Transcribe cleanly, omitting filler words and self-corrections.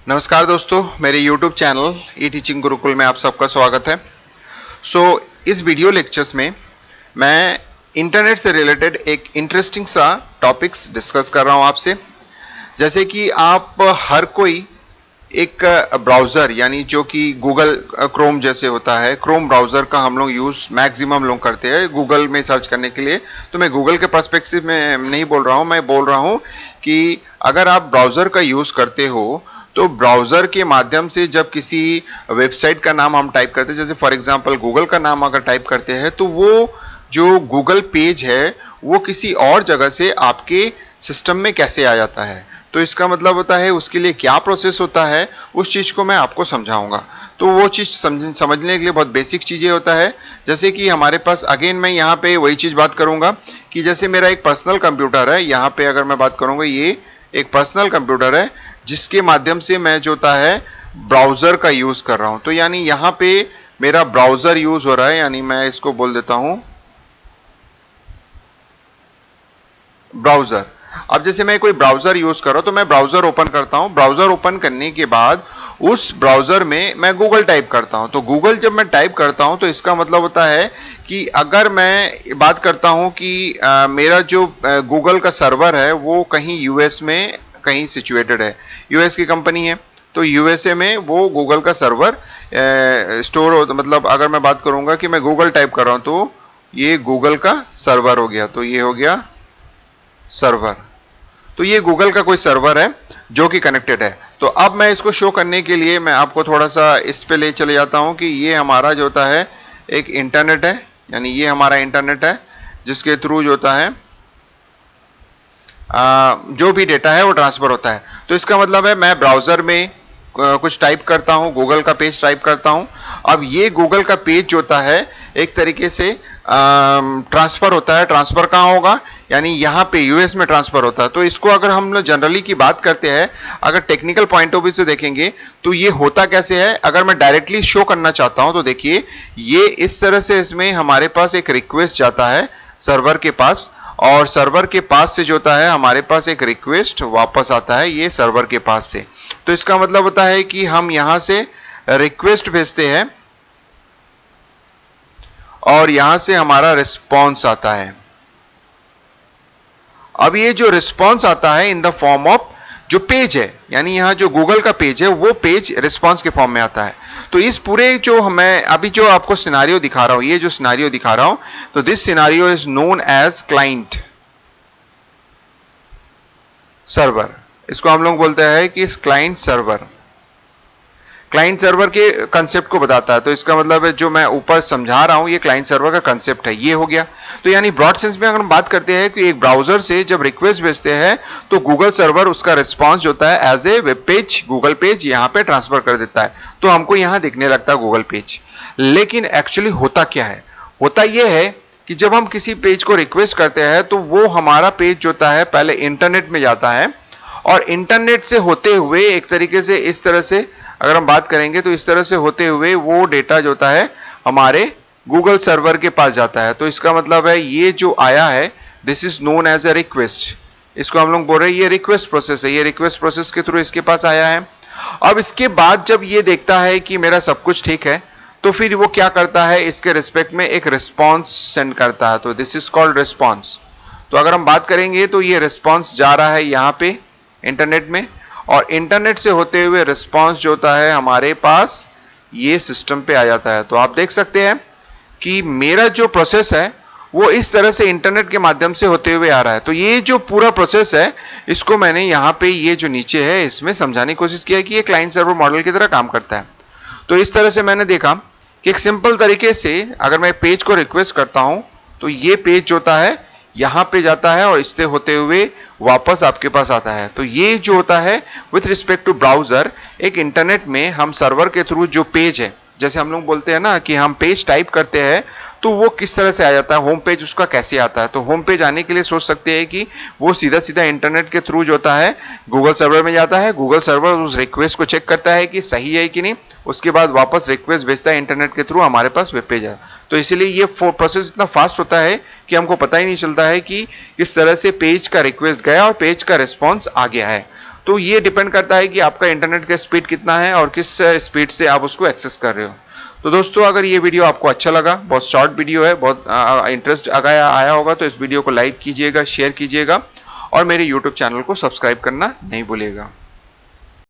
नमस्कार दोस्तों, मेरे YouTube चैनल ई टीचिंग गुरुकुल में आप सबका स्वागत है। इस वीडियो लेक्चर्स में मैं इंटरनेट से रिलेटेड एक इंटरेस्टिंग सा टॉपिक्स डिस्कस कर रहा हूं आपसे। जैसे कि आप हर कोई एक ब्राउज़र यानी जो कि गूगल क्रोम जैसे होता है, क्रोम ब्राउज़र का हम लोग यूज़ मैक्सिमम लोग करते हैं गूगल में सर्च करने के लिए। तो मैं गूगल के पर्सपेक्टिव में नहीं बोल रहा हूँ, मैं बोल रहा हूँ कि अगर आप ब्राउज़र का यूज़ करते हो तो ब्राउज़र के माध्यम से जब किसी वेबसाइट का नाम हम टाइप करते हैं, जैसे फॉर एग्जांपल गूगल का नाम अगर टाइप करते हैं तो वो जो गूगल पेज है वो किसी और जगह से आपके सिस्टम में कैसे आ जाता है। तो इसका मतलब होता है उसके लिए क्या प्रोसेस होता है, उस चीज़ को मैं आपको समझाऊंगा। तो वो चीज़ समझने के लिए बहुत बेसिक चीज़ें होता है। जैसे कि हमारे पास अगेन मैं यहाँ पे वही चीज़ बात करूंगा कि जैसे मेरा एक पर्सनल कंप्यूटर है, यहाँ पे अगर मैं बात करूंगा ये एक पर्सनल कंप्यूटर है जिसके माध्यम से मैं जो होता है ब्राउज़र का यूज़ कर रहा हूँ। तो यानी यहाँ पे मेरा ब्राउज़र यूज़ हो रहा है, यानी मैं इसको बोल देता हूँ ब्राउज़र। अब जैसे मैं कोई ब्राउज़र यूज़ कर रहा हूँ तो मैं ब्राउज़र ओपन करता हूँ। ब्राउज़र ओपन करने के बाद उस ब्राउज़र में मैं गूगल टाइप करता हूँ। तो गूगल जब मैं टाइप करता हूँ तो इसका मतलब होता है कि अगर मैं बात करता हूँ कि मेरा जो गूगल का सर्वर है वो कहीं यूएस में कहीं सिचुएटेड है, यूएस की कंपनी है, तो यूएसए में वो गूगल का सर्वर स्टोर हो। मतलब अगर मैं बात करूंगा कि मैं गूगल टाइप कर रहा हूं तो ये गूगल का सर्वर हो गया, तो ये हो गया सर्वर। तो ये गूगल का कोई सर्वर है जो कि कनेक्टेड है। तो अब मैं इसको शो करने के लिए मैं आपको थोड़ा सा इस पे ले चले जाता हूं कि ये हमारा जो होता है एक इंटरनेट है, यानी ये हमारा इंटरनेट है जिसके थ्रू जो होता है जो भी डेटा है वो ट्रांसफर होता है। तो इसका मतलब है मैं ब्राउज़र में कुछ टाइप करता हूँ, गूगल का पेज टाइप करता हूँ। अब ये गूगल का पेज जो होता है एक तरीके से ट्रांसफर होता है। ट्रांसफर कहाँ होगा, यानी यहाँ पे यूएस में ट्रांसफर होता है। तो इसको अगर हम लोग जनरली की बात करते हैं, अगर टेक्निकल पॉइंट ऑफ व्यू से देखेंगे तो ये होता कैसे है। अगर मैं डायरेक्टली शो करना चाहता हूँ तो देखिए ये इस तरह से इसमें हमारे पास एक रिक्वेस्ट जाता है सर्वर के पास, और सर्वर के पास से जो होता है हमारे पास एक रिक्वेस्ट वापस आता है ये सर्वर के पास से। तो इसका मतलब होता है कि हम यहां से रिक्वेस्ट भेजते हैं और यहां से हमारा रिस्पांस आता है। अब ये जो रिस्पांस आता है इन द फॉर्म ऑफ जो पेज है, यानी यहां जो गूगल का पेज है वो पेज रिस्पांस के फॉर्म में आता है। तो इस पूरे जो मैं अभी जो आपको सिनेरियो दिखा रहा हूं, ये जो सिनेरियो दिखा रहा हूं, तो this scenario is known as client server. इसको हम लोग बोलते हैं कि क्लाइंट सर्वर। क्लाइंट सर्वर के कंसेप्ट को बताता है। तो इसका मतलब है जो मैं ऊपर समझा रहा हूं ये क्लाइंट सर्वर का कंसेप्ट है, ये हो गया। तो यानी ब्रॉड सेंस में अगर हम बात करते हैं कि एक ब्राउजर से जब रिक्वेस्ट भेजते हैं तो गूगल सर्वर उसका रिस्पांस होता है as a web page, Google page यहाँ पे ट्रांसफर कर देता है। तो हमको यहाँ दिखने लगता है गूगल पेज। लेकिन एक्चुअली होता क्या है, होता यह है कि जब हम किसी पेज को रिक्वेस्ट करते हैं तो वो हमारा पेज जो होता है पहले इंटरनेट में जाता है, और इंटरनेट से होते हुए एक तरीके से इस तरह से अगर हम बात करेंगे तो इस तरह से होते हुए वो डेटा जो होता है हमारे गूगल सर्वर के पास जाता है। तो इसका मतलब है ये जो आया है this is known as a request. इसको हम लोग बोल रहे हैं ये रिक्वेस्ट प्रोसेस है, ये रिक्वेस्ट प्रोसेस के थ्रू इसके पास आया है। अब इसके बाद जब ये देखता है कि मेरा सब कुछ ठीक है तो फिर वो क्या करता है, इसके रिस्पेक्ट में एक रिस्पॉन्स सेंड करता है। तो दिस इज कॉल्ड रिस्पॉन्स। तो अगर हम बात करेंगे तो ये रिस्पॉन्स जा रहा है यहाँ पे इंटरनेट में, और इंटरनेट से होते हुए रिस्पांस जो होता है हमारे पास ये सिस्टम पे आ जाता है। तो आप देख सकते हैं कि मेरा जो प्रोसेस है वो इस तरह से इंटरनेट के माध्यम से होते हुए आ रहा है। तो ये जो पूरा प्रोसेस है इसको मैंने यहाँ पे ये जो नीचे है इसमें समझाने की कोशिश किया कि ये क्लाइंट सर्वर मॉडल की तरह काम करता है। तो इस तरह से मैंने देखा कि एक सिंपल तरीके से अगर मैं पेज को रिक्वेस्ट करता हूं तो ये पेज जो होता है यहां पे जाता है और इससे होते हुए वापस आपके पास आता है। तो ये जो होता है विथ रिस्पेक्ट टू ब्राउजर, एक इंटरनेट में हम सर्वर के थ्रू जो पेज है, जैसे हम लोग बोलते हैं ना कि हम पेज टाइप करते हैं तो वो किस तरह से आ जाता है, होम पेज उसका कैसे आता है। तो होम पेज आने के लिए सोच सकते हैं कि वो सीधा सीधा इंटरनेट के थ्रू जो होता है गूगल सर्वर में जाता है। गूगल सर्वर उस रिक्वेस्ट को चेक करता है कि सही है कि नहीं, उसके बाद वापस रिक्वेस्ट भेजता है इंटरनेट के थ्रू, हमारे पास वेब पेज है। तो इसीलिए ये प्रोसेस इतना फास्ट होता है कि हमको पता ही नहीं चलता है कि किस तरह से पेज का रिक्वेस्ट गया और पेज का रिस्पॉन्स आ गया है। तो ये डिपेंड करता है कि आपका इंटरनेट का स्पीड कितना है और किस स्पीड से आप उसको एक्सेस कर रहे हो। तो दोस्तों अगर ये वीडियो आपको अच्छा लगा, बहुत शॉर्ट वीडियो है, बहुत इंटरेस्ट आया होगा, तो इस वीडियो को लाइक कीजिएगा, शेयर कीजिएगा और मेरे यूट्यूब चैनल को सब्सक्राइब करना नहीं भूलिएगा।